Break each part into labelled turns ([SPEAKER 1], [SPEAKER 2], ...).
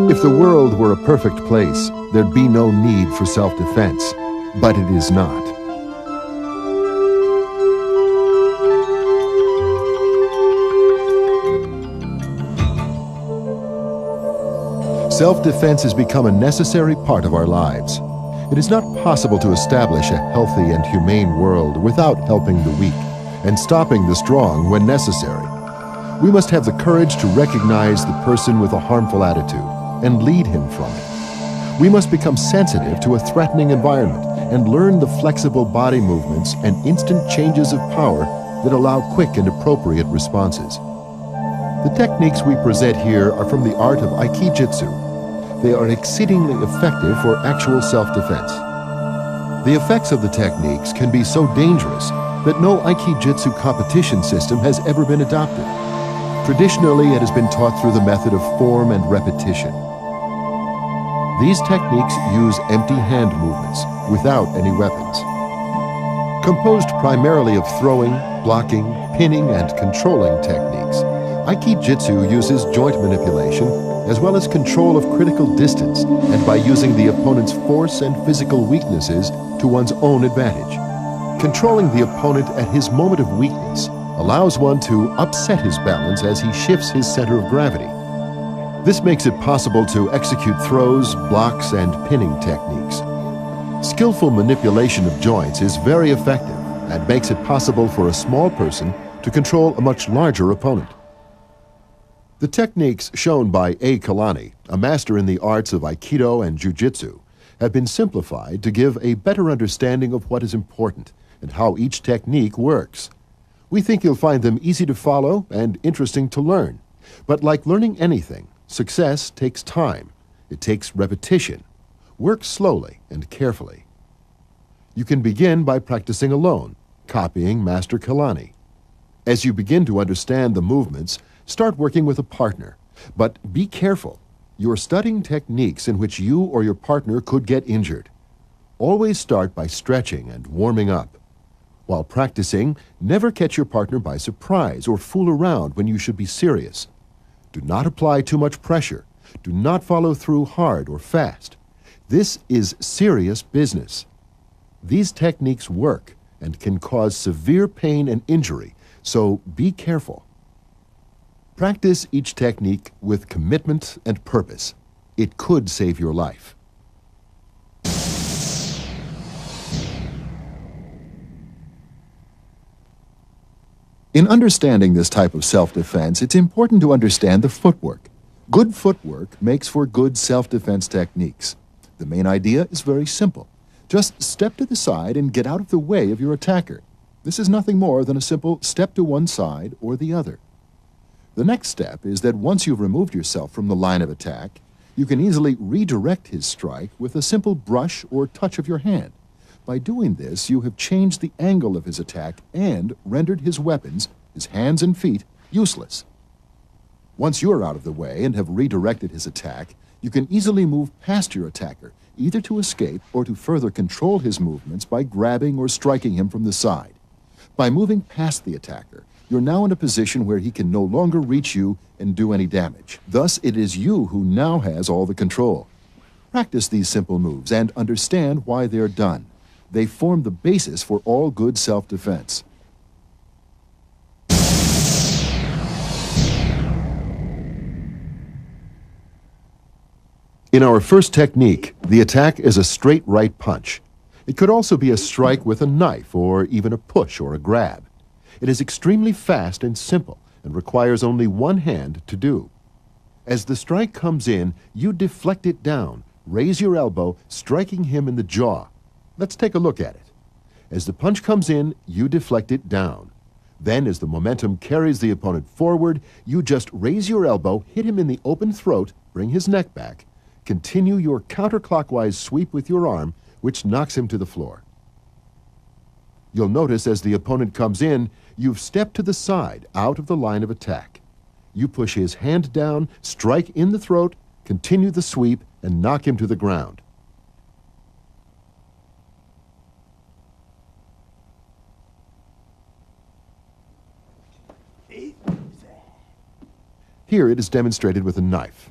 [SPEAKER 1] If the world were a perfect place, there'd be no need for self-defense. But it is not. Self-defense has become a necessary part of our lives. It is not possible to establish a healthy and humane world without helping the weak and stopping the strong when necessary. We must have the courage to recognize the person with a harmful attitude and lead him from it. We must become sensitive to a threatening environment and learn the flexible body movements and instant changes of power that allow quick and appropriate responses. The techniques we present here are from the art of Aiki Jujistu. They are exceedingly effective for actual self-defense. The effects of the techniques can be so dangerous that no Aiki Jutsu competition system has ever been adopted. Traditionally, it has been taught through the method of form and repetition. These techniques use empty hand movements without any weapons. Composed primarily of throwing, blocking, pinning, and controlling techniques, Aiki Jitsu uses joint manipulation as well as control of critical distance and by using the opponent's force and physical weaknesses to one's own advantage. Controlling the opponent at his moment of weakness allows one to upset his balance as he shifts his center of gravity. This makes it possible to execute throws, blocks, and pinning techniques. Skillful manipulation of joints is very effective and makes it possible for a small person to control a much larger opponent. The techniques shown by Kalani, a master in the arts of Aikido and Jiu-Jitsu, have been simplified to give a better understanding of what is important and how each technique works. We think you'll find them easy to follow and interesting to learn. But like learning anything, success takes time. It takes repetition. Work slowly and carefully. You can begin by practicing alone, copying Master Kalani. As you begin to understand the movements, start working with a partner. But be careful. You're studying techniques in which you or your partner could get injured. Always start by stretching and warming up. While practicing, never catch your partner by surprise or fool around when you should be serious. Do not apply too much pressure. Do not follow through hard or fast. This is serious business. These techniques work and can cause severe pain and injury, so be careful. Practice each technique with commitment and purpose. It could save your life. In understanding this type of self-defense, it's important to understand the footwork. Good footwork makes for good self-defense techniques. The main idea is very simple. Just step to the side and get out of the way of your attacker. This is nothing more than a simple step to one side or the other. The next step is that once you've removed yourself from the line of attack, you can easily redirect his strike with a simple brush or touch of your hand. By doing this, you have changed the angle of his attack and rendered his weapons, his hands and feet, useless. Once you're out of the way and have redirected his attack, you can easily move past your attacker, either to escape or to further control his movements by grabbing or striking him from the side. By moving past the attacker, you're now in a position where he can no longer reach you and do any damage. Thus, it is you who now has all the control. Practice these simple moves and understand why they're done. They form the basis for all good self-defense. In our first technique, the attack is a straight right punch. It could also be a strike with a knife or even a push or a grab. It is extremely fast and simple and requires only one hand to do. As the strike comes in, you deflect it down, raise your elbow, striking him in the jaw. Let's take a look at it. As the punch comes in, you deflect it down. Then, as the momentum carries the opponent forward, you just raise your elbow, hit him in the open throat, bring his neck back. Continue your counterclockwise sweep with your arm, which knocks him to the floor. You'll notice as the opponent comes in, you've stepped to the side, out of the line of attack. You push his hand down, strike in the throat, continue the sweep, and knock him to the ground. Here it is demonstrated with a knife.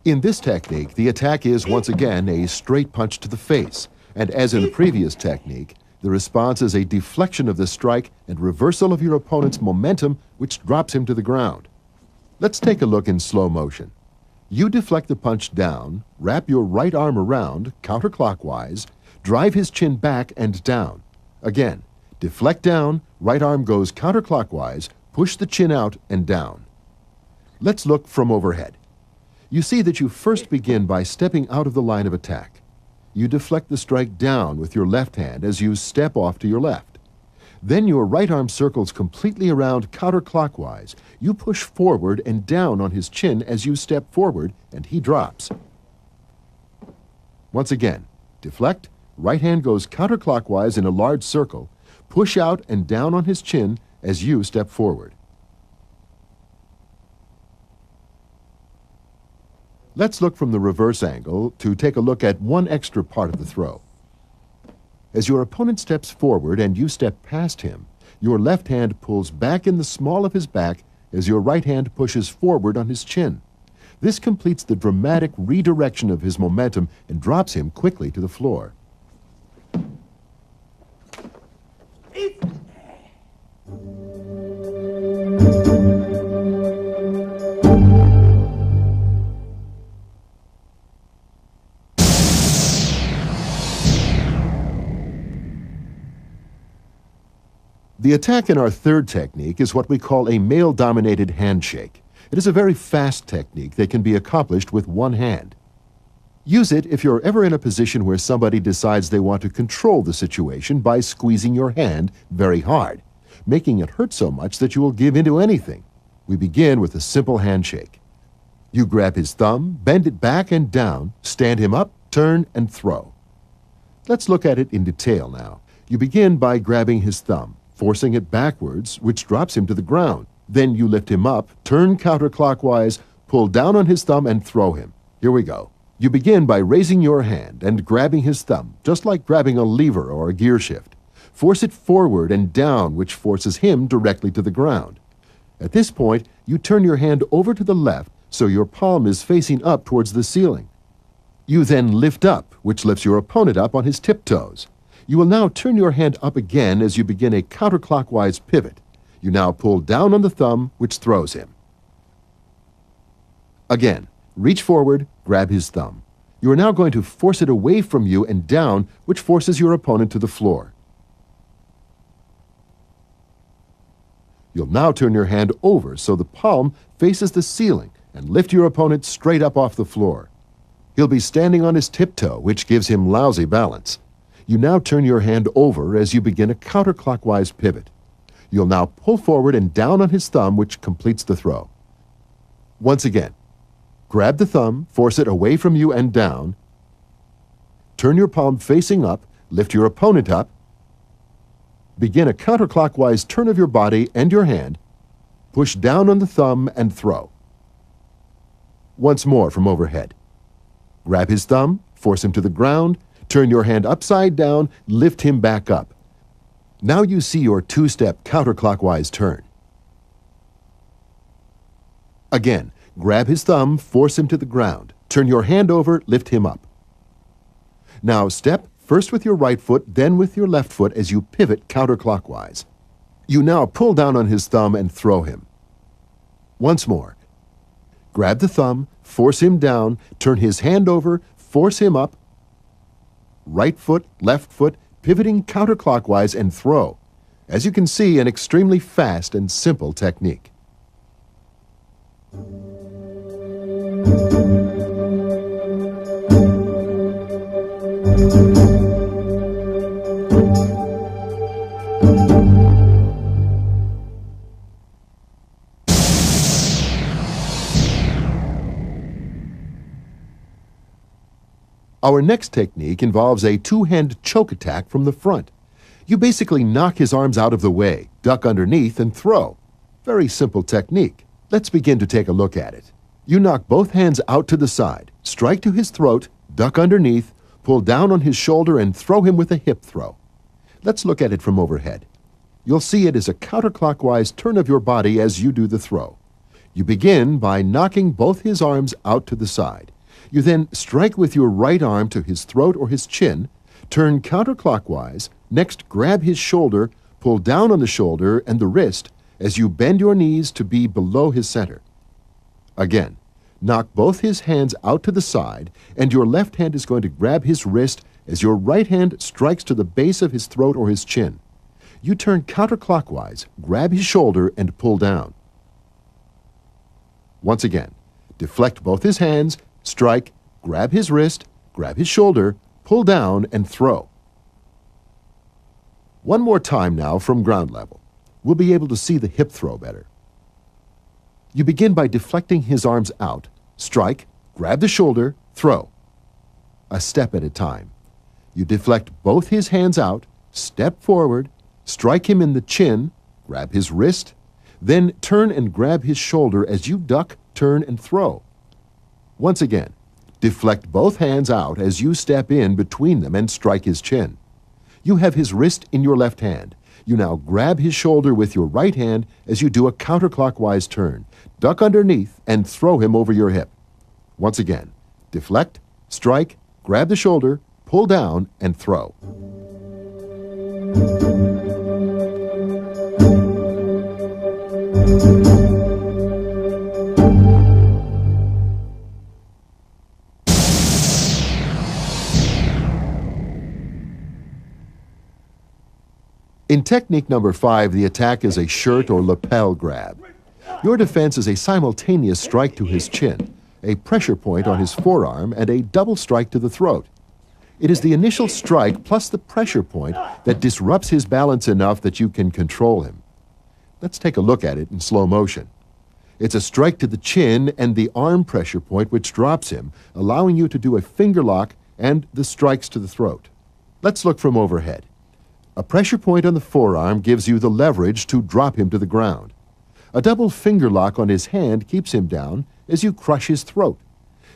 [SPEAKER 1] In this technique, the attack is once again a straight punch to the face, and as in the previous technique, the response is a deflection of the strike and reversal of your opponent's momentum, which drops him to the ground. Let's take a look in slow motion. You deflect the punch down, wrap your right arm around, counterclockwise, drive his chin back and down. Again, deflect down, right arm goes counterclockwise, push the chin out and down. Let's look from overhead. You see that you first begin by stepping out of the line of attack. You deflect the strike down with your left hand as you step off to your left. Then your right arm circles completely around counterclockwise. You push forward and down on his chin as you step forward, and he drops. Once again, deflect, right hand goes counterclockwise in a large circle, push out and down on his chin as you step forward. Let's look from the reverse angle to take a look at one extra part of the throw. As your opponent steps forward and you step past him, your left hand pulls back in the small of his back as your right hand pushes forward on his chin. This completes the dramatic redirection of his momentum and drops him quickly to the floor. The attack in our third technique is what we call a male-dominated handshake. It is a very fast technique that can be accomplished with one hand. Use it if you're ever in a position where somebody decides they want to control the situation by squeezing your hand very hard, making it hurt so much that you will give into anything. We begin with a simple handshake. You grab his thumb, bend it back and down, stand him up, turn, and throw. Let's look at it in detail now. You begin by grabbing his thumb, forcing it backwards, which drops him to the ground. Then you lift him up, turn counterclockwise, pull down on his thumb, and throw him. Here we go. You begin by raising your hand and grabbing his thumb, just like grabbing a lever or a gear shift. Force it forward and down, which forces him directly to the ground. At this point, you turn your hand over to the left, so your palm is facing up towards the ceiling. You then lift up, which lifts your opponent up on his tiptoes. You will now turn your hand up again as you begin a counterclockwise pivot. You now pull down on the thumb, which throws him. Again, reach forward, grab his thumb. You are now going to force it away from you and down, which forces your opponent to the floor. You'll now turn your hand over so the palm faces the ceiling and lift your opponent straight up off the floor. He'll be standing on his tiptoe, which gives him lousy balance. You now turn your hand over as you begin a counterclockwise pivot. You'll now pull forward and down on his thumb, which completes the throw. Once again, grab the thumb, force it away from you and down. Turn your palm facing up, lift your opponent up. Begin a counterclockwise turn of your body and your hand. Push down on the thumb and throw. Once more from overhead. Grab his thumb, force him to the ground, turn your hand upside down, lift him back up. Now you see your two-step counterclockwise turn. Again, grab his thumb, force him to the ground. Turn your hand over, lift him up. Now step first with your right foot, then with your left foot as you pivot counterclockwise. You now pull down on his thumb and throw him. Once more. Grab the thumb, force him down, turn his hand over, force him up. Right foot, left foot, pivoting counterclockwise and throw. As you can see, an extremely fast and simple technique. Our next technique involves a two-hand choke attack from the front. You basically knock his arms out of the way, duck underneath, and throw. Very simple technique. Let's begin to take a look at it. You knock both hands out to the side, strike to his throat, duck underneath, pull down on his shoulder, and throw him with a hip throw. Let's look at it from overhead. You'll see it is a counterclockwise turn of your body as you do the throw. You begin by knocking both his arms out to the side. You then strike with your right arm to his throat or his chin, turn counterclockwise, next grab his shoulder, pull down on the shoulder and the wrist as you bend your knees to be below his center. Again, knock both his hands out to the side, and your left hand is going to grab his wrist as your right hand strikes to the base of his throat or his chin. You turn counterclockwise, grab his shoulder, and pull down. Once again, deflect both his hands, strike, grab his wrist, grab his shoulder, pull down, and throw. One more time now from ground level. We'll be able to see the hip throw better. You begin by deflecting his arms out, strike, grab the shoulder, throw. A step at a time. You deflect both his hands out, step forward, strike him in the chin, grab his wrist, then turn and grab his shoulder as you duck, turn, and throw. Once again, deflect both hands out as you step in between them and strike his chin. You have his wrist in your left hand. You now grab his shoulder with your right hand as you do a counterclockwise turn. Duck underneath and throw him over your hip. Once again, deflect, strike, grab the shoulder, pull down, and throw. In technique number 5, the attack is a shirt or lapel grab. Your defense is a simultaneous strike to his chin, a pressure point on his forearm, and a double strike to the throat. It is the initial strike plus the pressure point that disrupts his balance enough that you can control him. Let's take a look at it in slow motion. It's a strike to the chin and the arm pressure point which drops him, allowing you to do a finger lock and the strikes to the throat. Let's look from overhead. A pressure point on the forearm gives you the leverage to drop him to the ground. A double finger lock on his hand keeps him down as you crush his throat.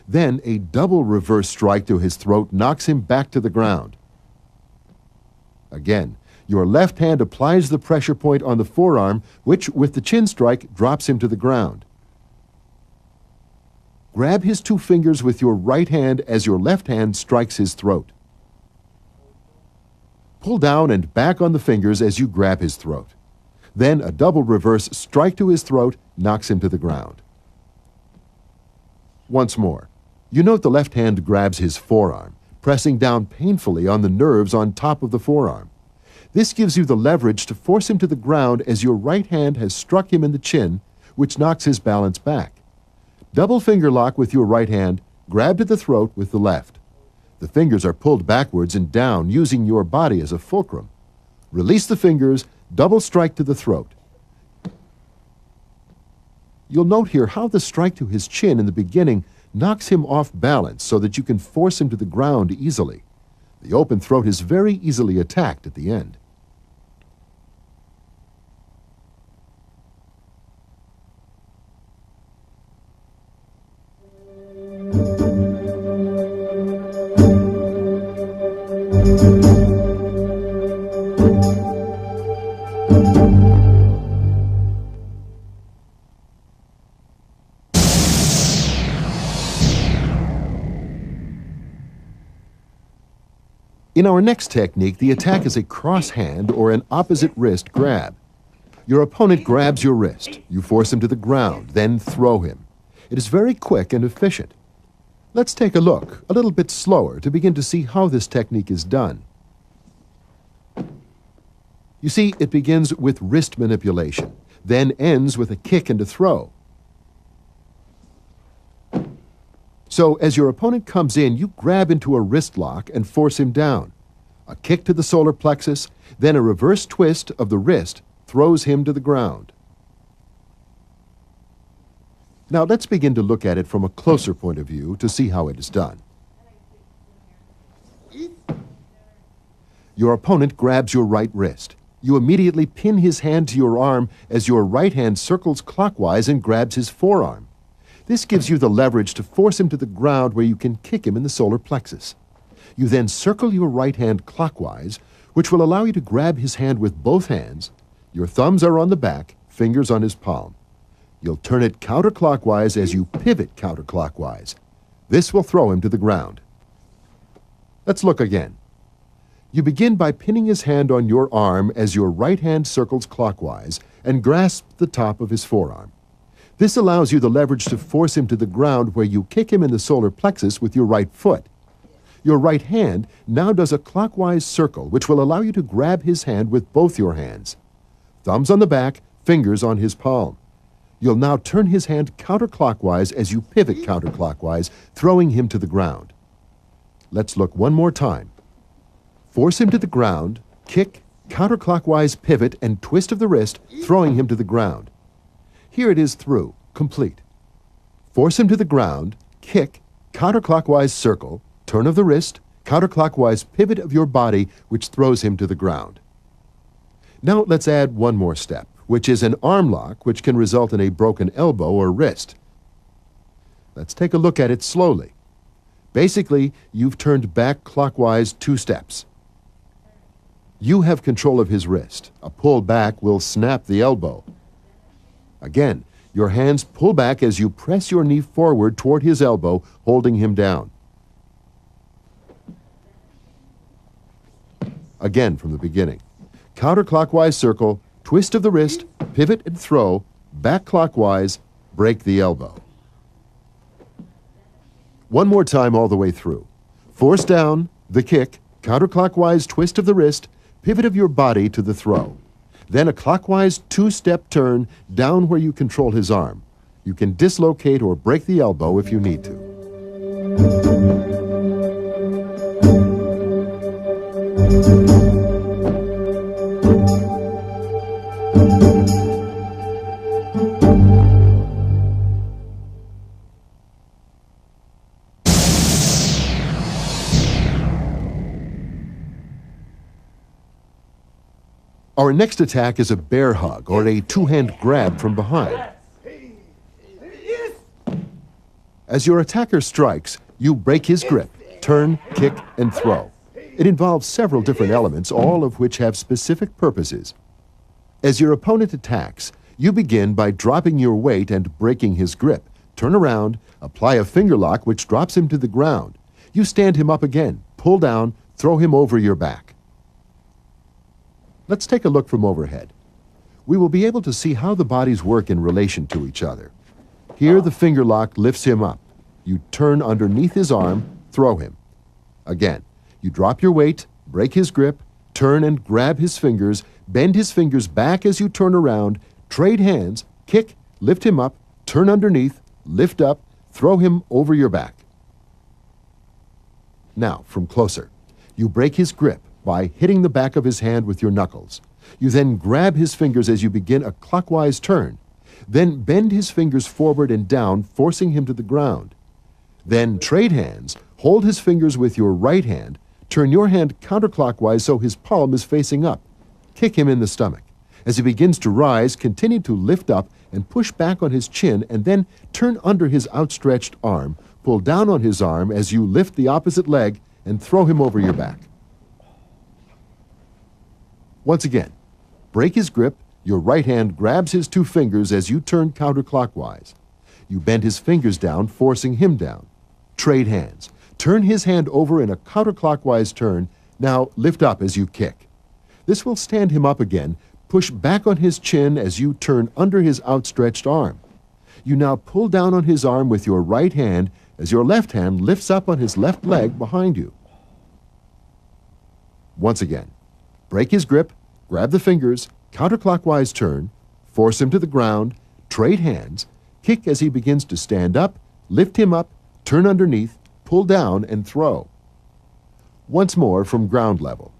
[SPEAKER 1] Then a double reverse strike to his throat knocks him back to the ground. Again, your left hand applies the pressure point on the forearm, which, with the chin strike, drops him to the ground. Grab his two fingers with your right hand as your left hand strikes his throat. Pull down and back on the fingers as you grab his throat. Then a double reverse strike to his throat knocks him to the ground. Once more, you note the left hand grabs his forearm, pressing down painfully on the nerves on top of the forearm. This gives you the leverage to force him to the ground as your right hand has struck him in the chin, which knocks his balance back. Double finger lock with your right hand, grab to the throat with the left. The fingers are pulled backwards and down using your body as a fulcrum. Release the fingers, double strike to the throat. You'll note here how the strike to his chin in the beginning knocks him off balance so that you can force him to the ground easily. The open throat is very easily attacked at the end. In our next technique, the attack is a cross hand or an opposite wrist grab. Your opponent grabs your wrist. You force him to the ground, then throw him. It is very quick and efficient. Let's take a look, a little bit slower, to begin to see how this technique is done. You see, it begins with wrist manipulation, then ends with a kick and a throw. So, as your opponent comes in, you grab into a wrist lock and force him down. A kick to the solar plexus, then a reverse twist of the wrist throws him to the ground. Now, let's begin to look at it from a closer point of view to see how it is done. Your opponent grabs your right wrist. You immediately pin his hand to your arm as your right hand circles clockwise and grabs his forearm. This gives you the leverage to force him to the ground where you can kick him in the solar plexus. You then circle your right hand clockwise, which will allow you to grab his hand with both hands. Your thumbs are on the back, fingers on his palm. You'll turn it counterclockwise as you pivot counterclockwise. This will throw him to the ground. Let's look again. You begin by pinning his hand on your arm as your right hand circles clockwise and grasp the top of his forearm. This allows you the leverage to force him to the ground, where you kick him in the solar plexus with your right foot. Your right hand now does a clockwise circle, which will allow you to grab his hand with both your hands. Thumbs on the back, fingers on his palm. You'll now turn his hand counterclockwise as you pivot counterclockwise, throwing him to the ground. Let's look one more time. Force him to the ground, kick, counterclockwise pivot, and twist of the wrist, throwing him to the ground. Here it is through, complete. Force him to the ground, kick, counterclockwise circle, turn of the wrist, counterclockwise pivot of your body, which throws him to the ground. Now let's add one more step, which is an arm lock, which can result in a broken elbow or wrist. Let's take a look at it slowly. Basically, you've turned back clockwise 2 steps. You have control of his wrist. A pull back will snap the elbow. Again, your hands pull back as you press your knee forward toward his elbow, holding him down. Again from the beginning. Counterclockwise circle, twist of the wrist, pivot and throw, back clockwise, break the elbow. One more time all the way through. Force down, the kick, counterclockwise twist of the wrist, pivot of your body to the throw. Then a clockwise 2-step turn down where you control his arm. You can dislocate or break the elbow if you need to. Our next attack is a bear hug, or a 2-hand grab from behind. As your attacker strikes, you break his grip, turn, kick, and throw. It involves several different elements, all of which have specific purposes. As your opponent attacks, you begin by dropping your weight and breaking his grip. Turn around, apply a finger lock which drops him to the ground. You stand him up again, pull down, throw him over your back. Let's take a look from overhead. We will be able to see how the bodies work in relation to each other. Here the finger lock lifts him up. You turn underneath his arm, throw him. Again, you drop your weight, break his grip, turn and grab his fingers, bend his fingers back as you turn around, trade hands, kick, lift him up, turn underneath, lift up, throw him over your back. Now, from closer, you break his grip by hitting the back of his hand with your knuckles. You then grab his fingers as you begin a clockwise turn. Then bend his fingers forward and down, forcing him to the ground. Then trade hands, hold his fingers with your right hand, turn your hand counterclockwise so his palm is facing up. Kick him in the stomach. As he begins to rise, continue to lift up and push back on his chin, and then turn under his outstretched arm, pull down on his arm as you lift the opposite leg and throw him over your back. Once again, break his grip, your right hand grabs his 2 fingers as you turn counterclockwise. You bend his fingers down, forcing him down. Trade hands. Turn his hand over in a counterclockwise turn. Now lift up as you kick. This will stand him up again. Push back on his chin as you turn under his outstretched arm. You now pull down on his arm with your right hand as your left hand lifts up on his left leg behind you. Once again, break his grip, grab the fingers, counterclockwise turn, force him to the ground, trade hands, kick as he begins to stand up, lift him up, turn underneath, pull down, and throw. Once more from ground level.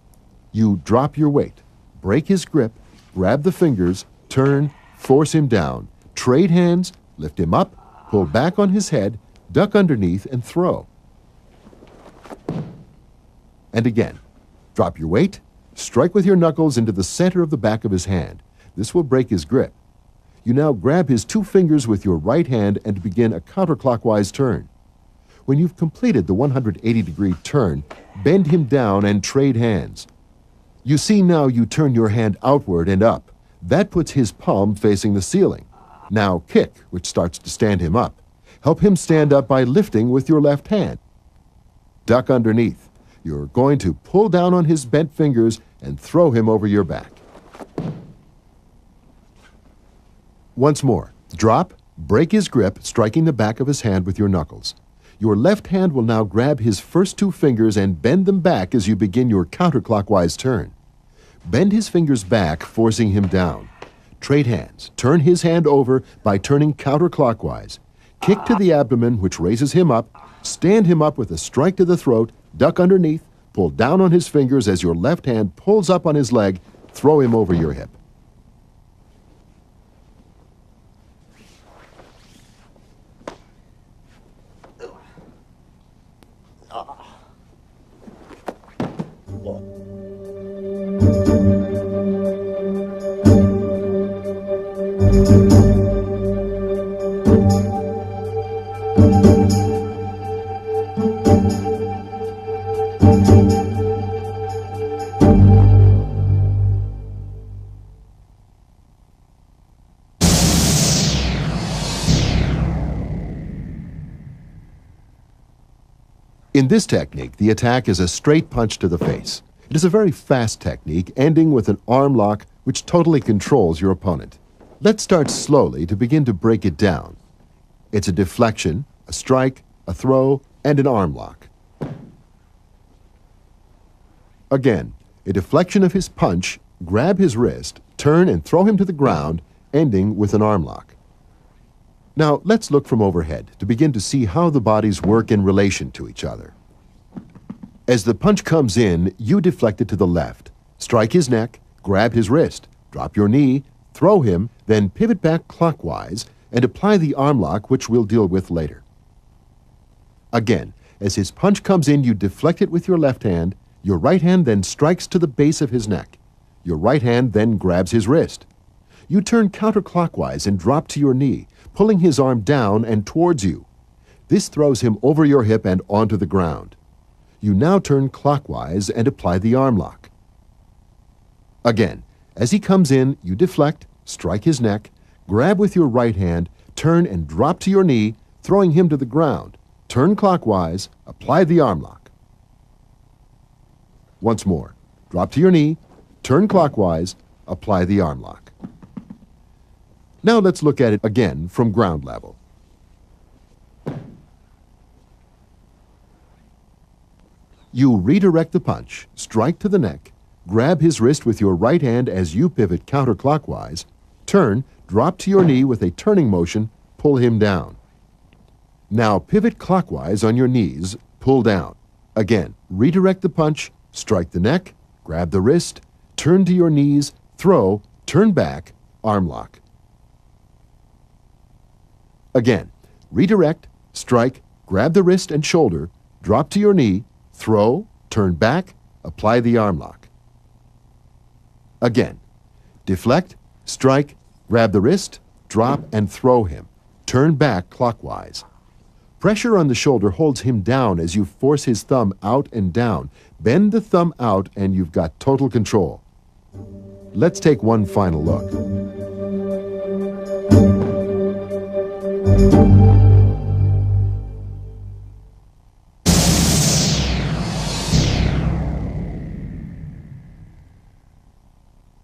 [SPEAKER 1] You drop your weight, break his grip, grab the fingers, turn, force him down, trade hands, lift him up, pull back on his head, duck underneath, and throw. And again, drop your weight, strike with your knuckles into the center of the back of his hand. This will break his grip. You now grab his 2 fingers with your right hand and begin a counterclockwise turn. When you've completed the 180-degree turn, bend him down and trade hands. You see now you turn your hand outward and up. That puts his palm facing the ceiling. Now kick, which starts to stand him up. Help him stand up by lifting with your left hand. Duck underneath. You're going to pull down on his bent fingers and throw him over your back. Once more, drop, break his grip, striking the back of his hand with your knuckles. Your left hand will now grab his first two fingers and bend them back as you begin your counterclockwise turn. Bend his fingers back, forcing him down. Trade hands. Turn his hand over by turning counterclockwise. Kick to the abdomen, which raises him up. Stand him up with a strike to the throat. Duck underneath. Pull down on his fingers as your left hand pulls up on his leg. Throw him over your hip. In this technique, the attack is a straight punch to the face. It is a very fast technique, ending with an arm lock which totally controls your opponent. Let's start slowly to begin to break it down. It's a deflection, a strike, a throw, and an arm lock. Again, a deflection of his punch, grab his wrist, turn and throw him to the ground, ending with an arm lock. Now, let's look from overhead to begin to see how the bodies work in relation to each other. As the punch comes in, you deflect it to the left. Strike his neck, grab his wrist, drop your knee, throw him, then pivot back clockwise and apply the arm lock, which we'll deal with later. Again, as his punch comes in, you deflect it with your left hand. Your right hand then strikes to the base of his neck. Your right hand then grabs his wrist. You turn counterclockwise and drop to your knee, pulling his arm down and towards you. This throws him over your hip and onto the ground. You now turn clockwise and apply the arm lock. Again, as he comes in, you deflect, strike his neck, grab with your right hand, turn and drop to your knee, throwing him to the ground. Turn clockwise, apply the arm lock. Once more, drop to your knee, turn clockwise, apply the arm lock. Now let's look at it again from ground level. You redirect the punch, strike to the neck, grab his wrist with your right hand as you pivot counterclockwise, turn, drop to your knee with a turning motion, pull him down. Now pivot clockwise on your knees, pull down. Again, redirect the punch, strike the neck, grab the wrist, turn to your knees, throw, turn back, arm lock. Again, redirect, strike, grab the wrist and shoulder, drop to your knee, throw, turn back, apply the arm lock. Again, deflect, strike, grab the wrist, drop and throw him. Turn back clockwise. Pressure on the shoulder holds him down as you force his thumb out and down. Bend the thumb out and you've got total control. Let's take one final look.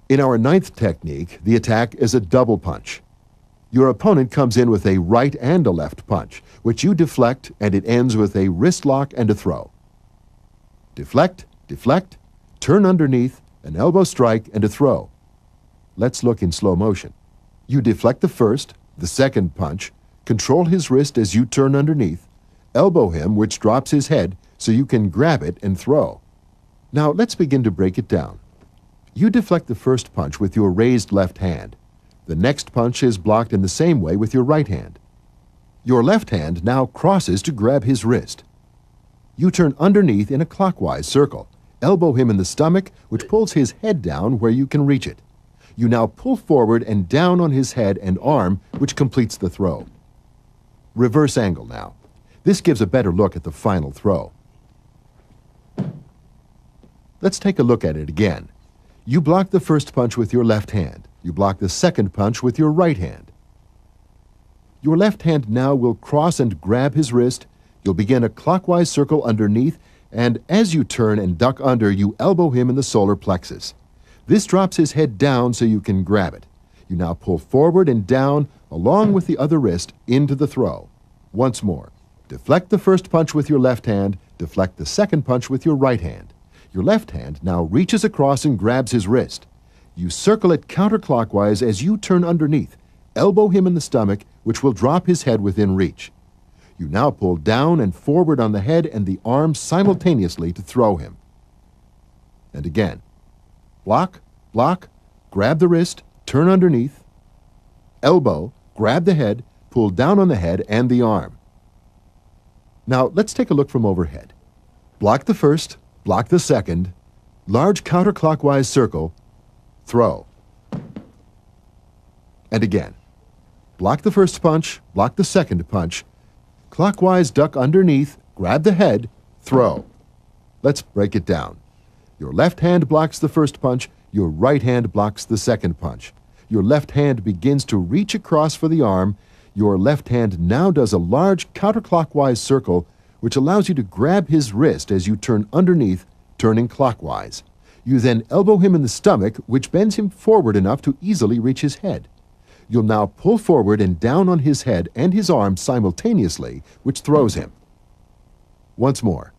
[SPEAKER 1] In our ninth technique, the attack is a double punch. Your opponent comes in with a right and a left punch, which you deflect, and it ends with a wrist lock and a throw. Deflect, deflect, turn underneath, an elbow strike, and a throw. Let's look in slow motion. You deflect the first, the second punch, control his wrist as you turn underneath, elbow him, which drops his head, so you can grab it and throw. Now let's begin to break it down. You deflect the first punch with your raised left hand. The next punch is blocked in the same way with your right hand. Your left hand now crosses to grab his wrist. You turn underneath in a clockwise circle, elbow him in the stomach, which pulls his head down where you can reach it. You now pull forward and down on his head and arm, which completes the throw. Reverse angle now. This gives a better look at the final throw. Let's take a look at it again. You block the first punch with your left hand. You block the second punch with your right hand. Your left hand now will cross and grab his wrist. You'll begin a clockwise circle underneath, and as you turn and duck under, you elbow him in the solar plexus. This drops his head down so you can grab it. You now pull forward and down, along with the other wrist, into the throw. Once more. Deflect the first punch with your left hand, deflect the second punch with your right hand. Your left hand now reaches across and grabs his wrist. You circle it counterclockwise as you turn underneath. Elbow him in the stomach, which will drop his head within reach. You now pull down and forward on the head and the arms simultaneously to throw him. And again. Block, block, grab the wrist, turn underneath. Elbow, grab the head, pull down on the head and the arm. Now let's take a look from overhead. Block the first, block the second, large counterclockwise circle, throw. And again. Block the first punch, block the second punch, clockwise duck underneath, grab the head, throw. Let's break it down. Your left hand blocks the first punch, your right hand blocks the second punch. Your left hand begins to reach across for the arm. Your left hand now does a large counterclockwise circle, which allows you to grab his wrist as you turn underneath, turning clockwise. You then elbow him in the stomach, which bends him forward enough to easily reach his head. You'll now pull forward and down on his head and his arm simultaneously, which throws him. Once more.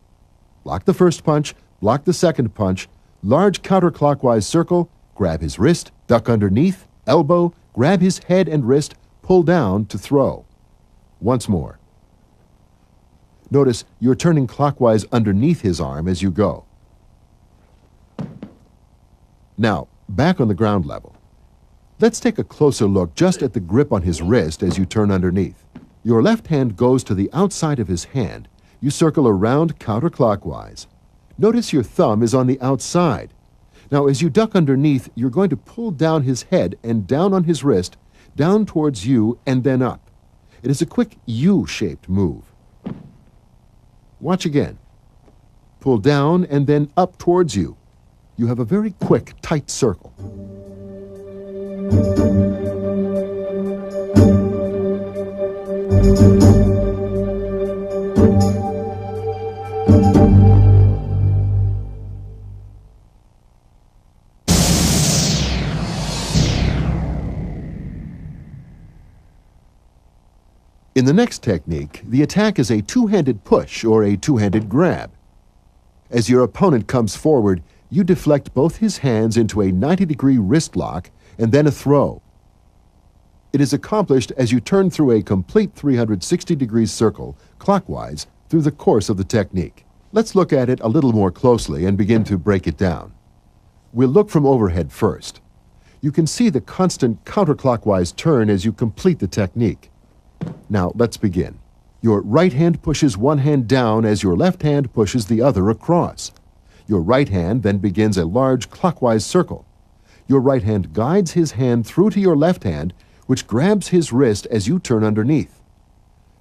[SPEAKER 1] Block the first punch, block the second punch, large counterclockwise circle, grab his wrist, duck underneath, elbow, grab his head and wrist, pull down to throw. Once more. Notice you're turning clockwise underneath his arm as you go. Now, back on the ground level. Let's take a closer look just at the grip on his wrist as you turn underneath. Your left hand goes to the outside of his hand. You circle around counterclockwise. Notice your thumb is on the outside. Now, as you duck underneath, you're going to pull down his head and down on his wrist, down towards you and then up. It is a quick U-shaped move. Watch again. Pull down and then up towards you. You have a very quick, tight circle. In the next technique, the attack is a two-handed push or a two-handed grab. As your opponent comes forward, you deflect both his hands into a 90-degree wrist lock and then a throw. It is accomplished as you turn through a complete 360-degree circle clockwise through the course of the technique. Let's look at it a little more closely and begin to break it down. We'll look from overhead first. You can see the constant counterclockwise turn as you complete the technique. Now, let's begin. Your right hand pushes one hand down as your left hand pushes the other across. Your right hand then begins a large clockwise circle. Your right hand guides his hand through to your left hand, which grabs his wrist as you turn underneath.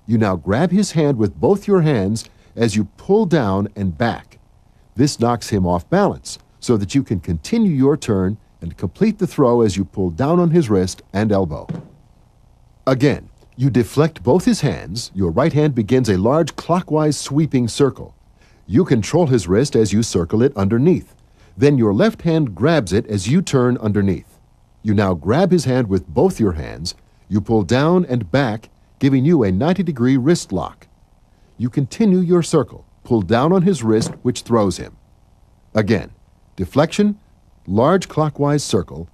[SPEAKER 1] You now grab his hand with both your hands as you pull down and back. This knocks him off balance so that you can continue your turn and complete the throw as you pull down on his wrist and elbow. Again, you deflect both his hands. Your right hand begins a large clockwise sweeping circle. You control his wrist as you circle it underneath. Then your left hand grabs it as you turn underneath. You now grab his hand with both your hands. You pull down and back, giving you a 90-degree wrist lock. You continue your circle. Pull down on his wrist, which throws him. Again, deflection, large clockwise circle,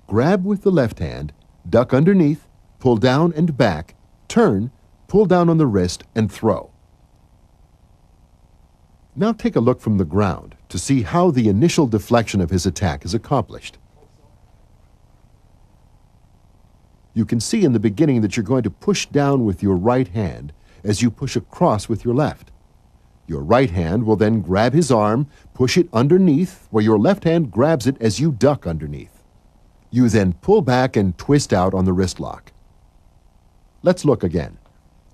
[SPEAKER 1] grab with the left hand, duck underneath, pull down and back, turn, pull down on the wrist, and throw. Now take a look from the ground to see how the initial deflection of his attack is accomplished. You can see in the beginning that you're going to push down with your right hand as you push across with your left. Your right hand will then grab his arm, push it underneath, where your left hand grabs it as you duck underneath. You then pull back and twist out on the wrist lock. Let's look again.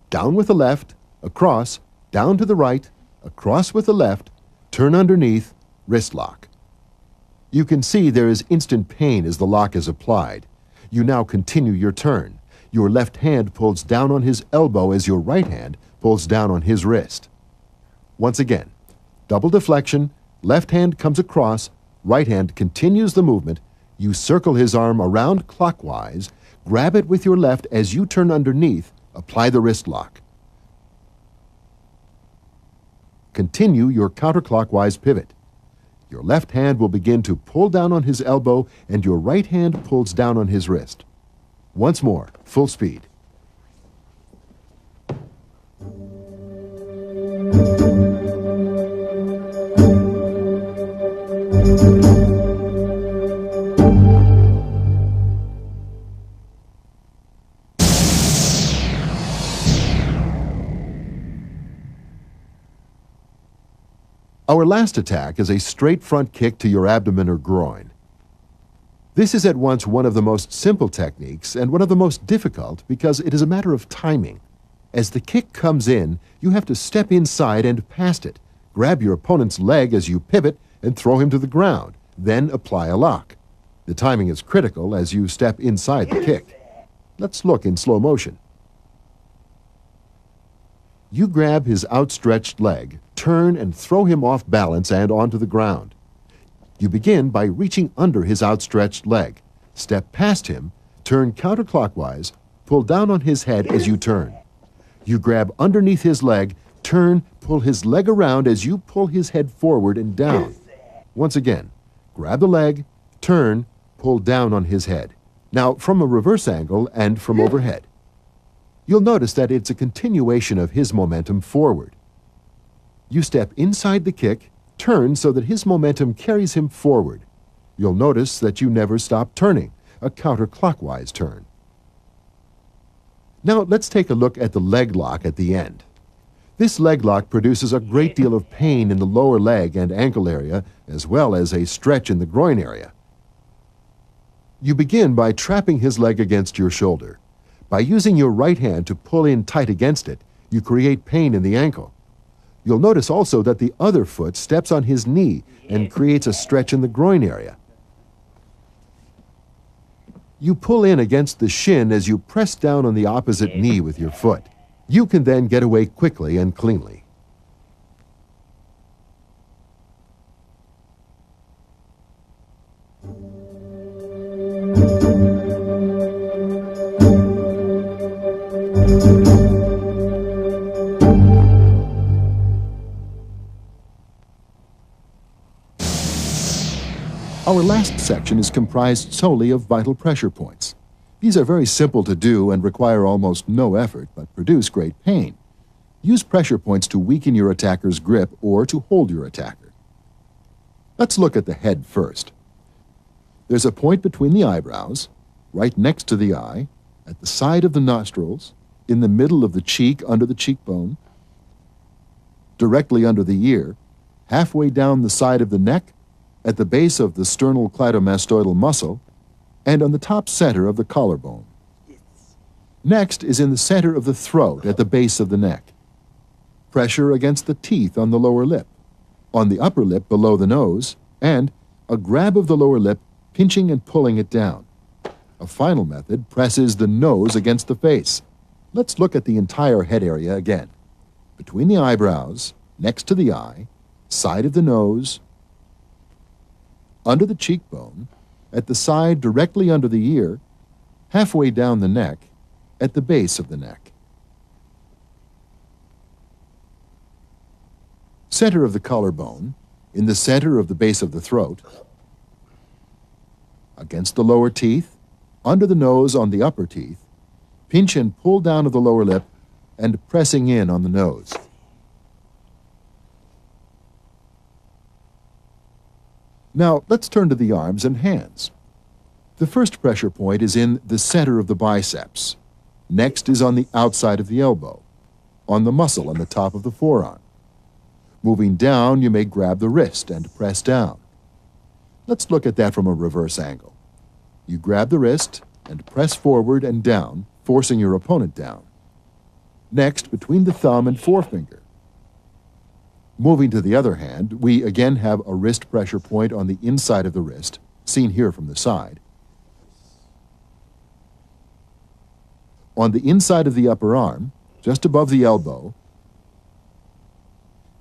[SPEAKER 1] Down with the left, across, down to the right, across with the left, turn underneath, wrist lock. You can see there is instant pain as the lock is applied. You now continue your turn. Your left hand pulls down on his elbow as your right hand pulls down on his wrist. Once again, double deflection, left hand comes across, right hand continues the movement. You circle his arm around clockwise, grab it with your left as you turn underneath, apply the wrist lock. Continue your counterclockwise pivot. Your left hand will begin to pull down on his elbow and your right hand pulls down on his wrist. Once more, full speed. Our last attack is a straight front kick to your abdomen or groin. This is at once one of the most simple techniques and one of the most difficult because it is a matter of timing. As the kick comes in, you have to step inside and past it, grab your opponent's leg as you pivot and throw him to the ground, then apply a lock. The timing is critical as you step inside the kick. Let's look in slow motion. You grab his outstretched leg, turn and throw him off balance and onto the ground. You begin by reaching under his outstretched leg. Step past him, turn counterclockwise, pull down on his head as you turn. You grab underneath his leg, turn, pull his leg around as you pull his head forward and down. Once again, grab the leg, turn, pull down on his head. Now from a reverse angle and from overhead. You'll notice that it's a continuation of his momentum forward. You step inside the kick, turn so that his momentum carries him forward. You'll notice that you never stop turning, a counterclockwise turn. Now let's take a look at the leg lock at the end. This leg lock produces a great deal of pain in the lower leg and ankle area, as well as a stretch in the groin area. You begin by trapping his leg against your shoulder. By using your right hand to pull in tight against it, you create pain in the ankle. You'll notice also that the other foot steps on his knee and creates a stretch in the groin area. You pull in against the shin as you press down on the opposite knee with your foot. You can then get away quickly and cleanly. Our last section is comprised solely of vital pressure points. These are very simple to do and require almost no effort, but produce great pain. Use pressure points to weaken your attacker's grip or to hold your attacker. Let's look at the head first. There's a point between the eyebrows, right next to the eye, at the side of the nostrils, in the middle of the cheek under the cheekbone, directly under the ear, halfway down the side of the neck, at the base of the sternocleidomastoidal muscle, and on the top center of the collarbone. Next is in the center of the throat at the base of the neck. Pressure against the teeth on the lower lip, on the upper lip below the nose, and a grab of the lower lip, pinching and pulling it down. A final method presses the nose against the face. Let's look at the entire head area again. Between the eyebrows, next to the eye, side of the nose, under the cheekbone, at the side directly under the ear, halfway down the neck, at the base of the neck. Center of the collarbone, in the center of the base of the throat, against the lower teeth, under the nose on the upper teeth, pinch and pull down of the lower lip, and pressing in on the nose. Now, let's turn to the arms and hands. The first pressure point is in the center of the biceps. Next is on the outside of the elbow, on the muscle on the top of the forearm. Moving down, you may grab the wrist and press down. Let's look at that from a reverse angle. You grab the wrist and press forward and down, forcing your opponent down. Next, between the thumb and forefinger. Moving to the other hand, we again have a wrist pressure point on the inside of the wrist, seen here from the side. on the inside of the upper arm, just above the elbow,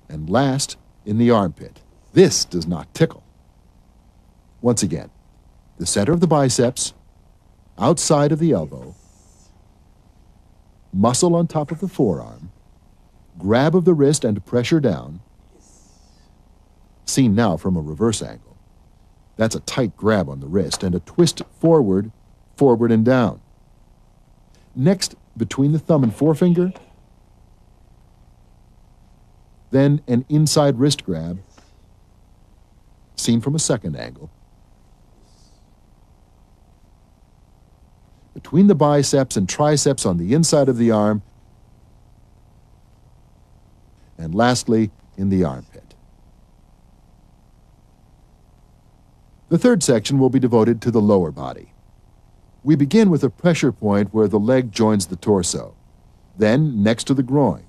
[SPEAKER 1] and last in the armpit. This does not tickle. Once again, the center of the biceps, outside of the elbow, muscle on top of the forearm, grab of the wrist and pressure down, seen now from a reverse angle. That's a tight grab on the wrist and a twist forward, forward and down. Next, between the thumb and forefinger, then an inside wrist grab, seen from a second angle. Between the biceps and triceps on the inside of the arm, and lastly, in the armpit. The third section will be devoted to the lower body. We begin with a pressure point where the leg joins the torso, then next to the groin,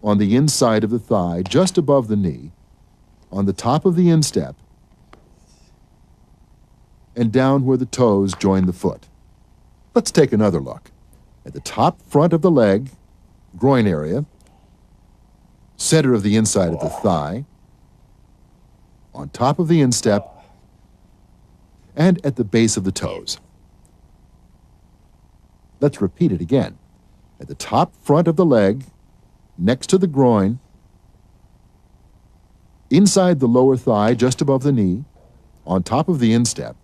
[SPEAKER 1] on the inside of the thigh, just above the knee, on the top of the instep, and down where the toes join the foot. Let's take another look. At the top front of the leg, groin area, center of the inside of the thigh, on top of the instep, and at the base of the toes. Let's repeat it again. At the top front of the leg, next to the groin, inside the lower thigh, just above the knee, on top of the instep,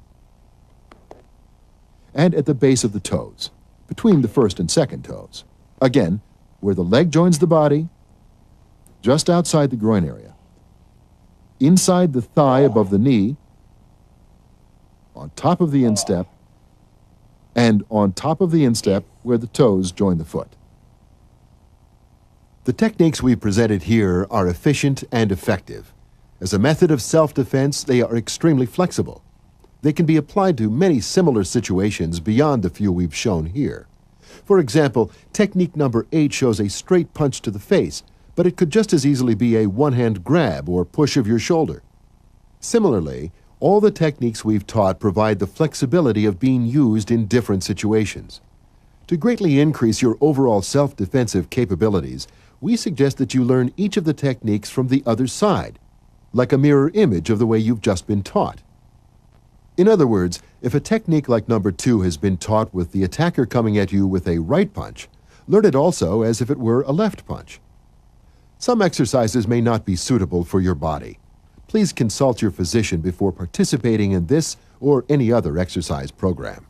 [SPEAKER 1] and at the base of the toes, between the first and second toes. Again, where the leg joins the body, just outside the groin area, inside the thigh above the knee, on top of the instep, and on top of the instep where the toes join the foot. The techniques we presented here are efficient and effective. As a method of self-defense, they are extremely flexible. They can be applied to many similar situations beyond the few we've shown here. For example, technique number 8 shows a straight punch to the face, but it could just as easily be a one-hand grab or push of your shoulder. Similarly, all the techniques we've taught provide the flexibility of being used in different situations. To greatly increase your overall self-defensive capabilities, we suggest that you learn each of the techniques from the other side, like a mirror image of the way you've just been taught. In other words, if a technique like number 2 has been taught with the attacker coming at you with a right punch, learn it also as if it were a left punch. Some exercises may not be suitable for your body. Please consult your physician before participating in this or any other exercise program.